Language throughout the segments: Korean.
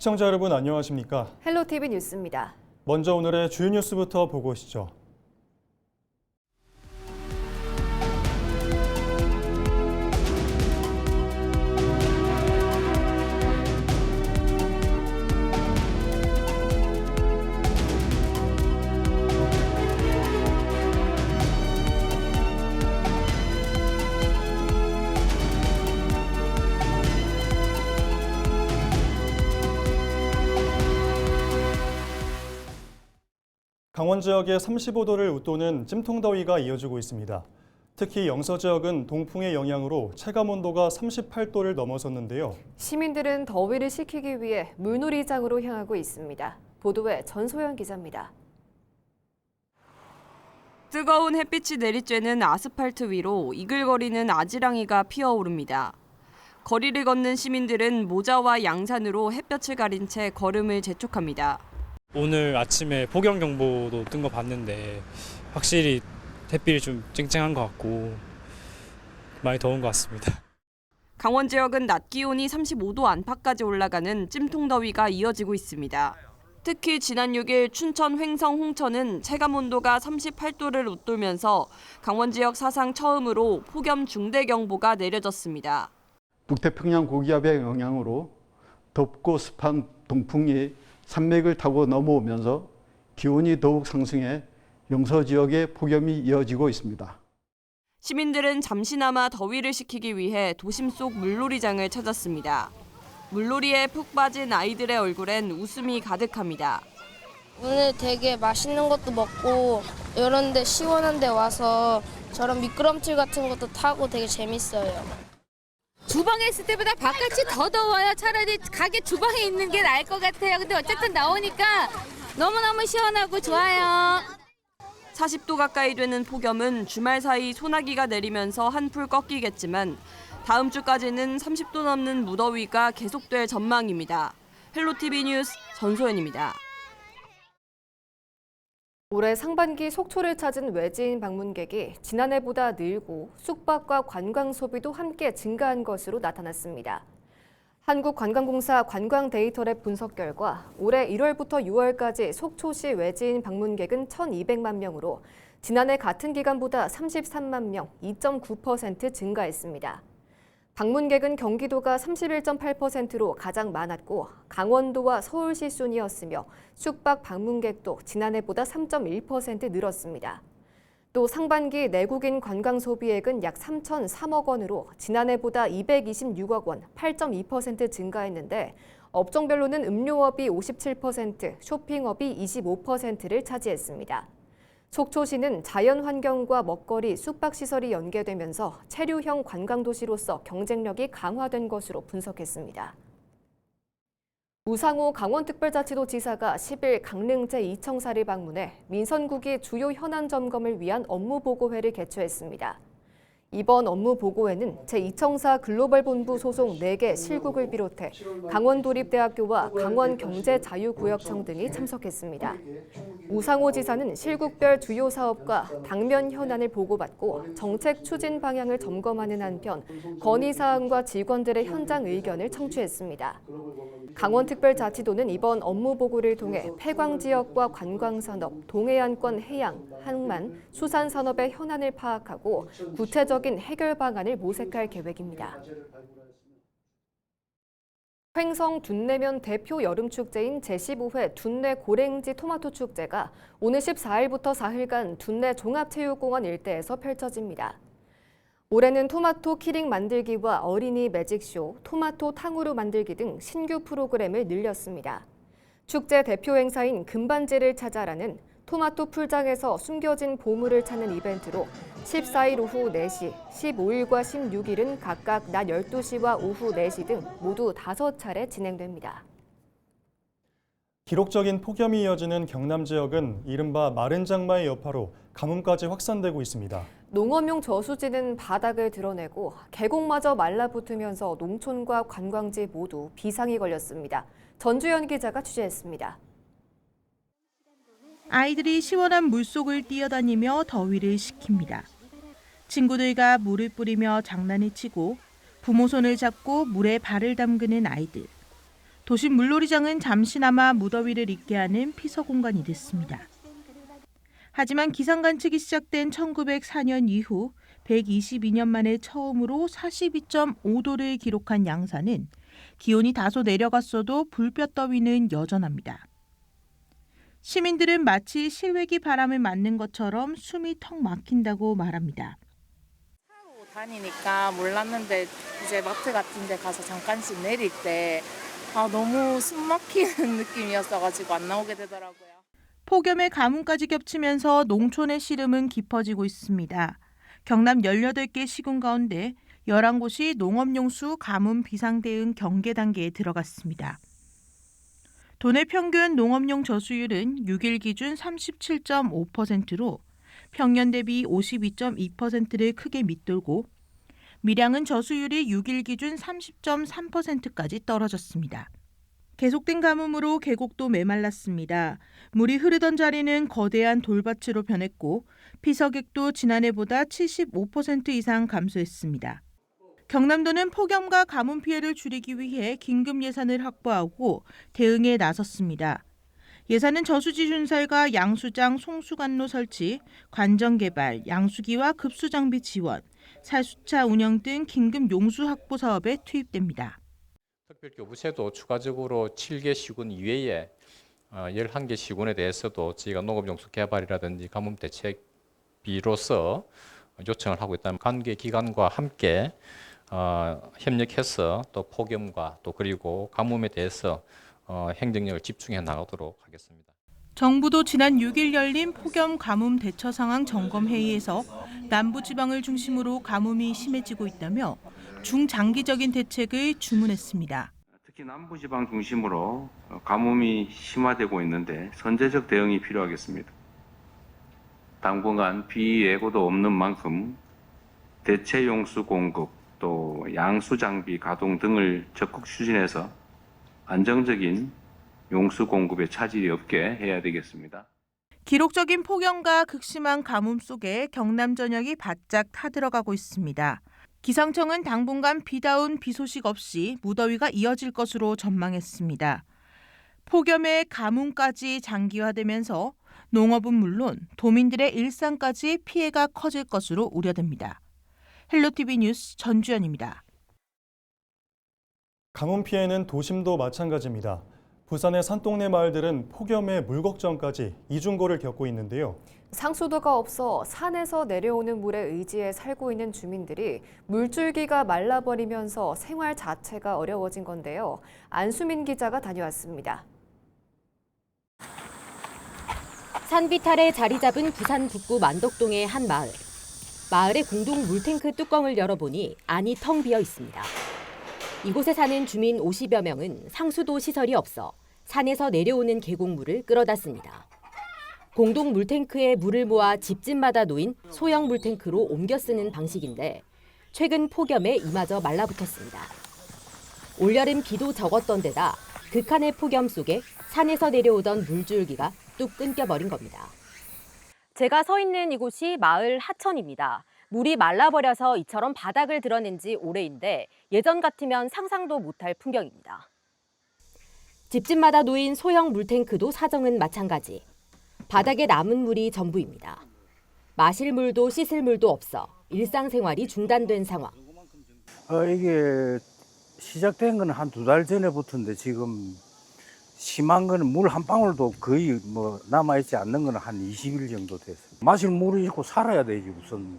시청자 여러분 안녕하십니까? 헬로티비 뉴스입니다. 먼저 오늘의 주요 뉴스부터 보고 오시죠. 강원 지역에 35도를 웃도는 찜통더위가 이어지고 있습니다. 특히 영서 지역은 동풍의 영향으로 체감온도가 38도를 넘어섰는데요. 시민들은 더위를 식히기 위해 물놀이장으로 향하고 있습니다. 보도에 전소연 기자입니다. 뜨거운 햇빛이 내리쬐는 아스팔트 위로 이글거리는 아지랑이가 피어오릅니다. 거리를 걷는 시민들은 모자와 양산으로 햇볕을 가린 채 걸음을 재촉합니다. 오늘 아침에 폭염경보도 뜬 거 봤는데 확실히 햇빛이 좀 쨍쨍한 것 같고 많이 더운 것 같습니다. 강원 지역은 낮 기온이 35도 안팎까지 올라가는 찜통더위가 이어지고 있습니다. 특히 지난 6일 춘천 횡성 홍천은 체감온도가 38도를 웃돌면서 강원 지역 사상 처음으로 폭염 중대경보가 내려졌습니다. 북태평양 고기압의 영향으로 덥고 습한 동풍이 산맥을 타고 넘어오면서 기온이 더욱 상승해 영서 지역에 폭염이 이어지고 있습니다. 시민들은 잠시나마 더위를 식히기 위해 도심 속 물놀이장을 찾았습니다. 물놀이에 푹 빠진 아이들의 얼굴엔 웃음이 가득합니다. 오늘 되게 맛있는 것도 먹고 이런 데 시원한 데 와서 저런 미끄럼틀 같은 것도 타고 되게 재밌어요. 주방에 있을 때보다 바깥이 더 더워요. 차라리 가게 주방에 있는 게 나을 것 같아요. 근데 어쨌든 나오니까 너무너무 시원하고 좋아요. 40도 가까이 되는 폭염은 주말 사이 소나기가 내리면서 한풀 꺾이겠지만 다음 주까지는 30도 넘는 무더위가 계속될 전망입니다. 헬로티비 뉴스 전소연입니다. 올해 상반기 속초를 찾은 외지인 방문객이 지난해보다 늘고 숙박과 관광 소비도 함께 증가한 것으로 나타났습니다. 한국관광공사 관광 데이터랩 분석 결과 올해 1월부터 6월까지 속초시 외지인 방문객은 1,200만 명으로 지난해 같은 기간보다 33만 명, 2.9% 증가했습니다. 방문객은 경기도가 31.8%로 가장 많았고 강원도와 서울시 순이었으며 숙박 방문객도 지난해보다 3.1% 늘었습니다. 또 상반기 내국인 관광 소비액은 약 3,003억 원으로 지난해보다 226억 원, 8.2% 증가했는데 업종별로는 음료업이 57%, 쇼핑업이 25%를 차지했습니다. 속초시는 자연환경과 먹거리, 숙박시설이 연계되면서 체류형 관광도시로서 경쟁력이 강화된 것으로 분석했습니다. 우상호 강원특별자치도지사가 10일 강릉 제2청사를 방문해 민선국이 주요 현안 점검을 위한 업무보고회를 개최했습니다. 이번 업무보고회는 제2청사 글로벌본부 소속 4개 실국을 비롯해 강원도립대학교와 강원경제자유구역청 등이 참석했습니다. 우상호 지사는 실국별 주요 사업과 당면 현안을 보고받고 정책 추진 방향을 점검하는 한편 건의사항과 직원들의 현장 의견을 청취했습니다. 강원특별자치도는 이번 업무보고를 통해 폐광지역과 관광산업, 동해안권 해양, 항만, 수산산업의 현안을 파악하고 구체적인 해결 방안을 모색할 계획입니다. 횡성 둔내면 대표 여름축제인 제15회 둔내 고랭지 토마토 축제가 오늘 14일부터 4일간 둔내 종합체육공원 일대에서 펼쳐집니다. 올해는 토마토 키링 만들기와 어린이 매직쇼, 토마토 탕후루 만들기 등 신규 프로그램을 늘렸습니다. 축제 대표 행사인 금반지를 찾아라는 토마토 풀장에서 숨겨진 보물을 찾는 이벤트로 14일 오후 4시, 15일과 16일은 각각 낮 12시와 오후 4시 등 모두 5차례 진행됩니다. 기록적인 폭염이 이어지는 경남 지역은 이른바 마른 장마의 여파로 가뭄까지 확산되고 있습니다. 농업용 저수지는 바닥을 드러내고 계곡마저 말라붙으면서 농촌과 관광지 모두 비상이 걸렸습니다. 전주현 기자가 취재했습니다. 아이들이 시원한 물속을 뛰어다니며 더위를 식힙니다. 친구들과 물을 뿌리며 장난을 치고 부모 손을 잡고 물에 발을 담그는 아이들. 도심 물놀이장은 잠시나마 무더위를 잊게 하는 피서 공간이 됐습니다. 하지만 기상 관측이 시작된 1904년 이후 122년 만에 처음으로 42.5도를 기록한 양산은 기온이 다소 내려갔어도 불볕 더위는 여전합니다. 시민들은 마치 실외기 바람을 맞는 것처럼 숨이 턱 막힌다고 말합니다. 차로 다니니까 몰랐는데 이제 마트 같은 데 가서 잠깐씩 내릴 때 너무 숨 막히는 느낌이었어가지고 안 나오게 되더라고요. 폭염에 가뭄까지 겹치면서 농촌의 시름은 깊어지고 있습니다. 경남 18개 시군 가운데 11곳이 농업용수 가뭄 비상대응 경계 단계에 들어갔습니다. 도내 평균 농업용 저수율은 6일 기준 37.5%로 평년 대비 52.2%를 크게 밑돌고 밀양은 저수율이 6일 기준 30.3%까지 떨어졌습니다. 계속된 가뭄으로 계곡도 메말랐습니다. 물이 흐르던 자리는 거대한 돌밭으로 변했고 피서객도 지난해보다 75% 이상 감소했습니다. 경남도는 폭염과 가뭄 피해를 줄이기 위해 긴급 예산을 확보하고 대응에 나섰습니다. 예산은 저수지 준설과 양수장 송수관로 설치, 관정 개발, 양수기와 급수 장비 지원, 살수차 운영 등 긴급 용수 확보 사업에 투입됩니다. 특별교부세도 추가적으로 7개 시군 이외에 11개 시군에 대해서도 저희가 농업용수 개발이라든지 가뭄 대책비로서 요청을 하고 있다는 관계 기관과 함께 협력해서 또 폭염과 또 그리고 가뭄에 대해서 행정력을 집중해 나가도록 하겠습니다. 정부도 지난 6일 열린 폭염 가뭄 대처 상황 점검 회의에서 남부 지방을 중심으로 가뭄이 심해지고 있다며 중장기적인 대책을 주문했습니다. 특히 남부 지방 중심으로 가뭄이 심화되고 있는데 선제적 대응이 필요하겠습니다. 당분간 비 예고도 없는 만큼 대체 용수 공급 또 양수 장비 가동 등을 적극 추진해서 안정적인 용수 공급에 차질이 없게 해야 되겠습니다. 기록적인 폭염과 극심한 가뭄 속에 경남 전역이 바짝 타들어가고 있습니다. 기상청은 당분간 비다운 비 소식 없이 무더위가 이어질 것으로 전망했습니다. 폭염에 가뭄까지 장기화되면서 농업은 물론 도민들의 일상까지 피해가 커질 것으로 우려됩니다. 헬로티비 뉴스 전주연입니다. 가뭄 피해는 도심도 마찬가지입니다. 부산의 산동네 마을들은 폭염에 물 걱정까지 이중고를 겪고 있는데요. 상수도가 없어 산에서 내려오는 물에 의지해 살고 있는 주민들이 물줄기가 말라버리면서 생활 자체가 어려워진 건데요. 안수민 기자가 다녀왔습니다. 산비탈에 자리 잡은 부산 북구 만덕동의 한 마을. 마을의 공동 물탱크 뚜껑을 열어보니 안이 텅 비어 있습니다. 이곳에 사는 주민 50여 명은 상수도 시설이 없어 산에서 내려오는 계곡물을 끌어다 씁니다. 공동 물탱크에 물을 모아 집집마다 놓인 소형 물탱크로 옮겨 쓰는 방식인데 최근 폭염에 이마저 말라붙었습니다. 올여름 비도 적었던 데다 극한의 폭염 속에 산에서 내려오던 물줄기가 뚝 끊겨버린 겁니다. 제가 서 있는 이곳이 마을 하천입니다. 물이 말라버려서 이처럼 바닥을 드러낸 지 오래인데 예전 같으면 상상도 못할 풍경입니다. 집집마다 놓인 소형 물탱크도 사정은 마찬가지. 바닥에 남은 물이 전부입니다. 마실 물도 씻을 물도 없어 일상생활이 중단된 상황. 이게 시작된 건 한 2달 전에부터인데 지금 심한 거는 물 한 방울도 거의 남아있지 않는 건 한 20일 정도 됐어요. 마실 물이 있고 살아야 되지 우선.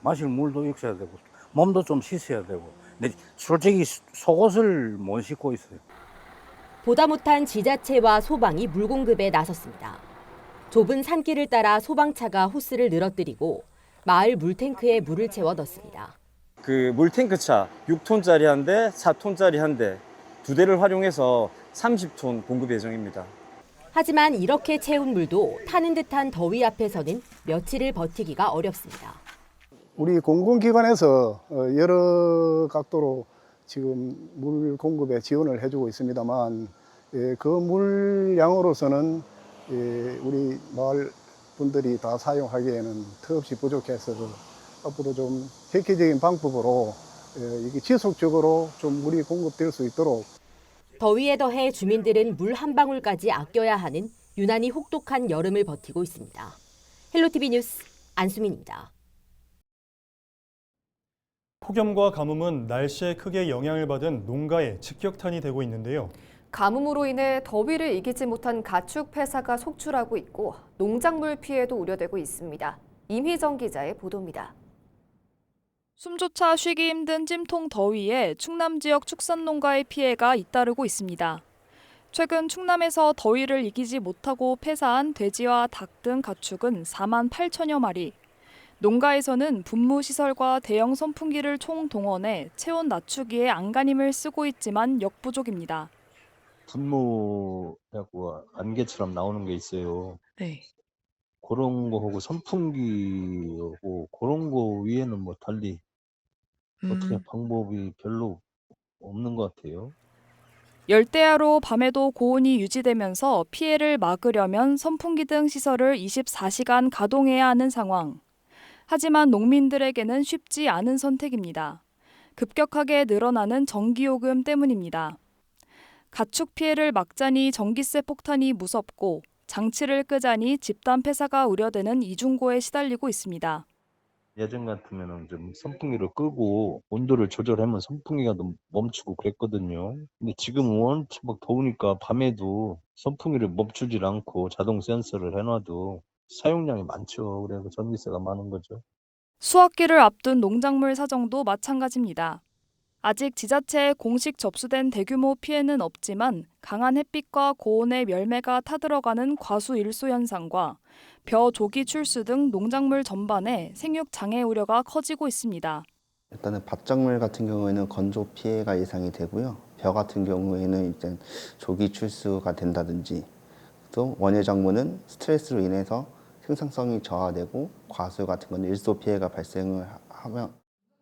마실 물도 있어야 되고 몸도 좀 씻어야 되고. 근데 솔직히 속옷을 못 씻고 있어요. 보다 못한 지자체와 소방이 물 공급에 나섰습니다. 좁은 산길을 따라 소방차가 호스를 늘어뜨리고 마을 물탱크에 물을 채워 넣습니다. 그 물탱크 차 6톤짜리 한 대, 4톤짜리 한 대, 2대를 활용해서 30톤 공급 예정입니다. 하지만 이렇게 채운 물도 타는 듯한 더위 앞에서는 며칠을 버티기가 어렵습니다. 우리 공공기관에서 여러 각도로 지금 물 공급에 지원을 해주고 있습니다만 그 물량으로서는 우리 마을 분들이 다 사용하기에는 턱없이 부족해서 앞으로 좀 획기적인 방법으로 이게 지속적으로 좀 물이 공급될 수 있도록. 더위에 더해 주민들은 물 한 방울까지 아껴야 하는 유난히 혹독한 여름을 버티고 있습니다. 헬로티비 뉴스 안수민입니다. 폭염과 가뭄은 날씨에 크게 영향을 받은 농가에 직격탄이 되고 있는데요. 가뭄으로 인해 더위를 이기지 못한 가축 폐사가 속출하고 있고 농작물 피해도 우려되고 있습니다. 임희정 기자의 보도입니다. 숨조차 쉬기 힘든 찜통 더위에 충남 지역 축산 농가의 피해가 잇따르고 있습니다. 최근 충남에서 더위를 이기지 못하고 폐사한 돼지와 닭 등 가축은 4만 8천여 마리. 농가에서는 분무시설과 대형 선풍기를 총동원해 체온 낮추기에 안간힘을 쓰고 있지만 역부족입니다. 분무하고 안개처럼 나오는 게 있어요. 네. 그런 거하고 선풍기하고 그런 거 위에는 뭐 달리 어떻게 방법이 별로 없는 것 같아요. 열대야로 밤에도 고온이 유지되면서 피해를 막으려면 선풍기 등 시설을 24시간 가동해야 하는 상황. 하지만 농민들에게는 쉽지 않은 선택입니다. 급격하게 늘어나는 전기요금 때문입니다. 가축 피해를 막자니 전기세 폭탄이 무섭고 장치를 끄자니 집단 폐사가 우려되는 이중고에 시달리고 있습니다. 예전 같으면은 좀 선풍기를 끄고 온도를 조절하면 선풍기가 좀 멈추고 그랬거든요. 근데 지금 원체 막 더우니까 밤에도 선풍기를 멈추질 않고 자동 센서를 해놔도 사용량이 많죠. 그래서 전기세가 많은 거죠. 수확기를 앞둔 농작물 사정도 마찬가지입니다. 아직 지자체에 공식 접수된 대규모 피해는 없지만 강한 햇빛과 고온의 열매가 타들어가는 과수 일소 현상과 벼 조기 출수 등 농작물 전반에 생육 장애 우려가 커지고 있습니다. 일단은 밭작물 같은 경우에는 건조 피해가 예상이 되고요. 벼 같은 경우에는 이제 조기 출수가 된다든지 또 원예작물은 스트레스로 인해서 생산성이 저하되고 과수 같은 건 일소 피해가 발생을 하면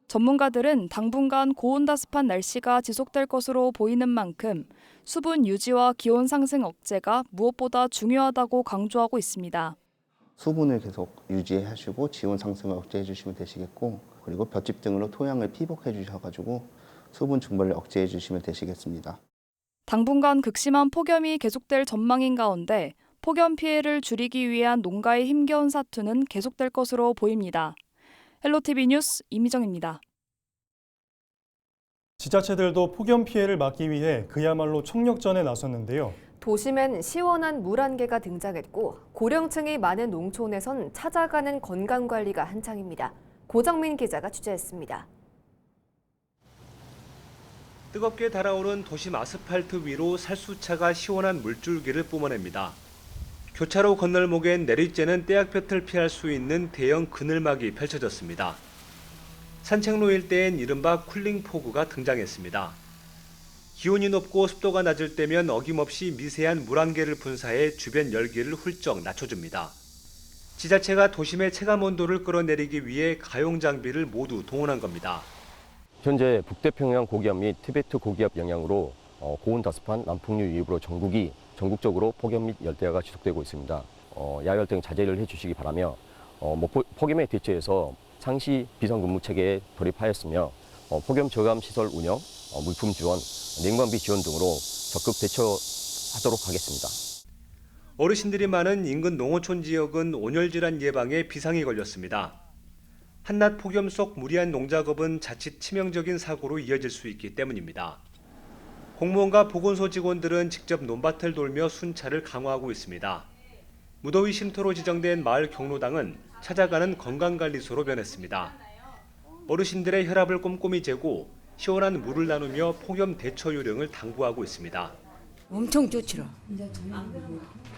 전문가들은 당분간 고온다습한 날씨가 지속될 것으로 보이는 만큼 수분 유지와 기온 상승 억제가 무엇보다 중요하다고 강조하고 있습니다. 수분을 계속 유지하시고 지온 상승을 억제해 주시면 되시겠고 그리고 볏짚 등으로 토양을 피복해 주셔가지고 수분 증발을 억제해 주시면 되시겠습니다. 당분간 극심한 폭염이 계속될 전망인 가운데 폭염 피해를 줄이기 위한 농가의 힘겨운 사투는 계속될 것으로 보입니다. 헬로티비 뉴스 임희정입니다. 지자체들도 폭염 피해를 막기 위해 그야말로 총력전에 나섰는데요. 도심엔 시원한 물 안개가 등장했고 고령층이 많은 농촌에선 찾아가는 건강관리가 한창입니다. 고정민 기자가 취재했습니다. 뜨겁게 달아오른 도심 아스팔트 위로 살수차가 시원한 물줄기를 뿜어냅니다. 교차로 건널목엔 내리쬐는 떼약볕을 피할 수 있는 대형 그늘막이 펼쳐졌습니다. 산책로 일대엔 이른바 쿨링포구가 등장했습니다. 기온이 높고 습도가 낮을 때면 어김없이 미세한 물안개를 분사해 주변 열기를 훌쩍 낮춰줍니다. 지자체가 도심의 체감온도를 끌어내리기 위해 가용 장비를 모두 동원한 겁니다. 현재 북태평양 고기압 및 티베트 고기압 영향으로 고온다습한 남풍류 유입으로 전국적으로 폭염 및 열대야가 지속되고 있습니다. 야외활동 자제를 해주시기 바라며 폭염에 대처해서 상시 비상근무 체계에 돌입하였으며 폭염 저감 시설 운영, 물품 지원, 냉방비 지원 등으로 적극 대처하도록 하겠습니다. 어르신들이 많은 인근 농어촌 지역은 온열질환 예방에 비상이 걸렸습니다. 한낮 폭염 속 무리한 농작업은 자칫 치명적인 사고로 이어질 수 있기 때문입니다. 공무원과 보건소 직원들은 직접 논밭을 돌며 순찰을 강화하고 있습니다. 무더위 쉼터로 지정된 마을 경로당은 찾아가는 건강관리소로 변했습니다. 어르신들의 혈압을 꼼꼼히 재고 시원한 물을 나누며 폭염 대처 요령을 당부하고 있습니다. 엄청 좋지라.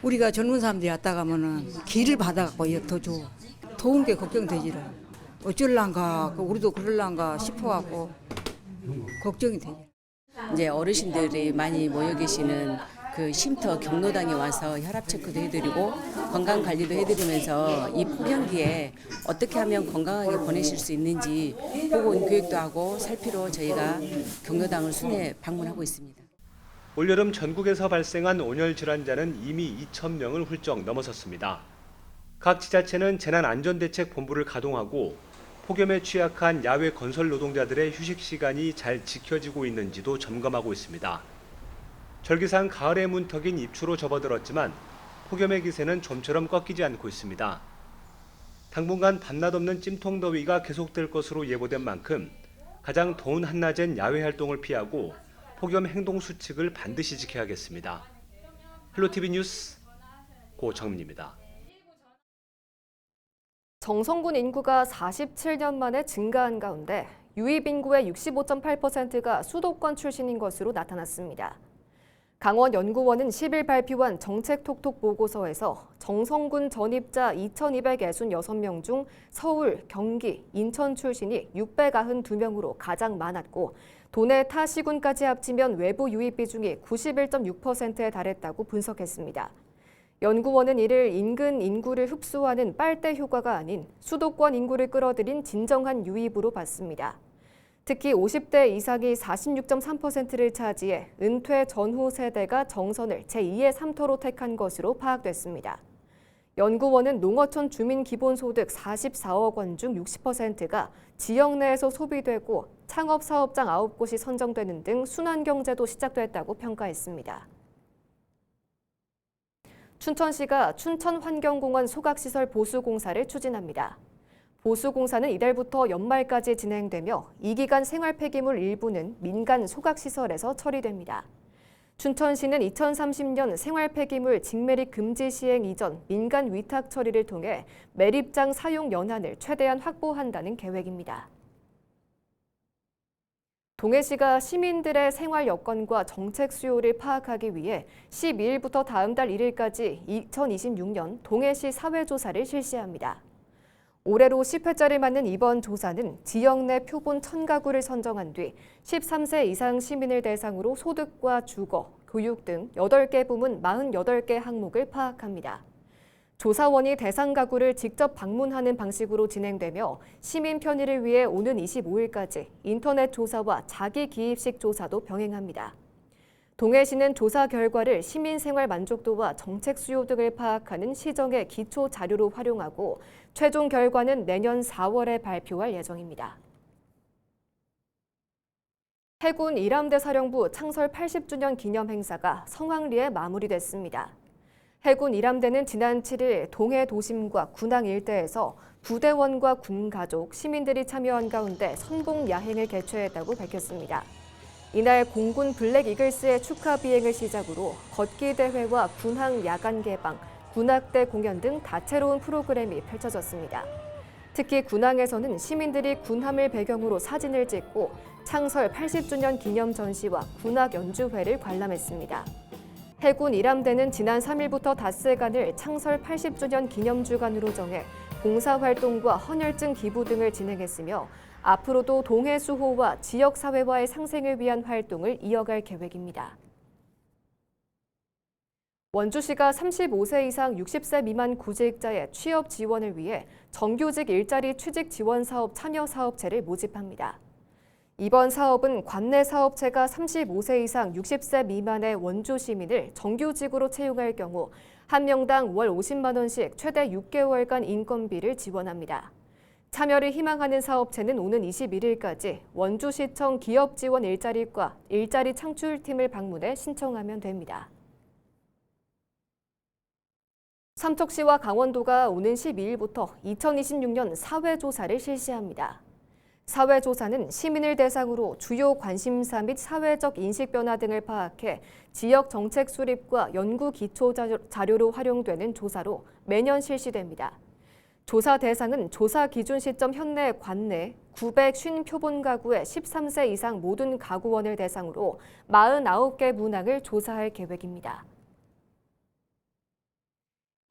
우리가 젊은 사람들이 왔다 가면은 길을 받아갖고 더 좋아. 더운 게 걱정되지라. 어쩔란가, 우리도 그럴란가 싶어갖고 걱정이 되지. 이제 어르신들이 많이 모여 계시는 그 쉼터 경로당에 와서 혈압 체크도 해드리고 건강 관리도 해드리면서 이 폭염기에 어떻게 하면 건강하게 보내실 수 있는지 보건 교육도 하고 살피러 저희가 경로당을 순회 방문하고 있습니다. 올여름 전국에서 발생한 온열 질환자는 이미 2,000명을 훌쩍 넘어섰습니다. 각 지자체는 재난안전대책본부를 가동하고 폭염에 취약한 야외 건설 노동자들의 휴식 시간이 잘 지켜지고 있는지도 점검하고 있습니다. 절기상 가을의 문턱인 입추로 접어들었지만 폭염의 기세는 좀처럼 꺾이지 않고 있습니다. 당분간 밤낮 없는 찜통더위가 계속될 것으로 예보된 만큼 가장 더운 한낮엔 야외 활동을 피하고 폭염 행동 수칙을 반드시 지켜야겠습니다. 헬로티비 뉴스 고정민입니다. 정성군 인구가 47년 만에 증가한 가운데 유입 인구의 65.8%가 수도권 출신인 것으로 나타났습니다. 강원연구원은 10일 발표한 정책톡톡 보고서에서 정성군 전입자 2,266명 중 서울, 경기, 인천 출신이 692명으로 가장 많았고 도내 타 시군까지 합치면 외부 유입 비중이 91.6%에 달했다고 분석했습니다. 연구원은 이를 인근 인구를 흡수하는 빨대 효과가 아닌 수도권 인구를 끌어들인 진정한 유입으로 봤습니다. 특히 50대 이상이 46.3%를 차지해 은퇴 전후 세대가 정선을 제2의 삼터로 택한 것으로 파악됐습니다. 연구원은 농어촌 주민 기본소득 44억 원 중 60%가 지역 내에서 소비되고 창업 사업장 9곳이 선정되는 등 순환경제도 시작됐다고 평가했습니다. 춘천시가 춘천환경공원 소각시설 보수공사를 추진합니다. 보수공사는 이달부터 연말까지 진행되며 이 기간 생활 폐기물 일부는 민간 소각시설에서 처리됩니다. 춘천시는 2030년 생활 폐기물 직매립 금지 시행 이전 민간 위탁 처리를 통해 매립장 사용 연한을 최대한 확보한다는 계획입니다. 동해시가 시민들의 생활 여건과 정책 수요를 파악하기 위해 12일부터 다음 달 1일까지 2026년 동해시 사회조사를 실시합니다. 올해로 10회째를 맞는 이번 조사는 지역 내 표본 1000가구를 선정한 뒤 13세 이상 시민을 대상으로 소득과 주거, 교육 등 8개 부문 48개 항목을 파악합니다. 조사원이 대상 가구를 직접 방문하는 방식으로 진행되며 시민 편의를 위해 오는 25일까지 인터넷 조사와 자기 기입식 조사도 병행합니다. 동해시는 조사 결과를 시민생활 만족도와 정책 수요 등을 파악하는 시정의 기초 자료로 활용하고 최종 결과는 내년 4월에 발표할 예정입니다. 해군 이람대 사령부 창설 80주년 기념 행사가 성황리에 마무리됐습니다. 해군 이람대는 지난 7일 동해 도심과 군항 일대에서 부대원과 군가족, 시민들이 참여한 가운데 선봉 야행을 개최했다고 밝혔습니다. 이날 공군 블랙 이글스의 축하 비행을 시작으로 걷기 대회와 군항 야간 개방, 군악대 공연 등 다채로운 프로그램이 펼쳐졌습니다. 특히 군항에서는 시민들이 군함을 배경으로 사진을 찍고 창설 80주년 기념 전시와 군악 연주회를 관람했습니다. 해군 이람대는 지난 3일부터 닷새간을 창설 80주년 기념주간으로 정해 봉사활동과 헌혈증 기부 등을 진행했으며 앞으로도 동해 수호와 지역사회와의 상생을 위한 활동을 이어갈 계획입니다. 원주시가 35세 이상 60세 미만 구직자의 취업 지원을 위해 정규직 일자리 취직 지원 사업 참여 사업체를 모집합니다. 이번 사업은 관내 사업체가 35세 이상 60세 미만의 원주 시민을 정규직으로 채용할 경우 한 명당 월 50만 원씩 최대 6개월간 인건비를 지원합니다. 참여를 희망하는 사업체는 오는 21일까지 원주시청 기업지원 일자리과 일자리 창출팀을 방문해 신청하면 됩니다. 삼척시와 강원도가 오는 12일부터 2026년 사회조사를 실시합니다. 사회조사는 시민을 대상으로 주요 관심사 및 사회적 인식 변화 등을 파악해 지역 정책 수립과 연구 기초 자료로 활용되는 조사로 매년 실시됩니다. 조사 대상은 조사 기준 시점 현내 관내 950표본 가구의 13세 이상 모든 가구원을 대상으로 49개 문항을 조사할 계획입니다.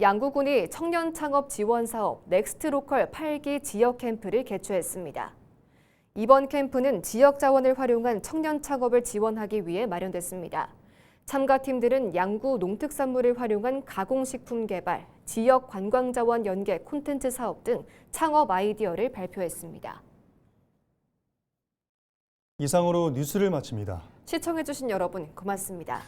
양구군이 청년 창업 지원 사업 넥스트로컬 8기 지역 캠프를 개최했습니다. 이번 캠프는 지역 자원을 활용한 청년 창업을 지원하기 위해 마련됐습니다. 참가팀들은 양구 농특산물을 활용한 가공식품 개발, 지역 관광자원 연계 콘텐츠 사업 등 창업 아이디어를 발표했습니다. 이상으로 뉴스를 마칩니다. 시청해주신 여러분 고맙습니다.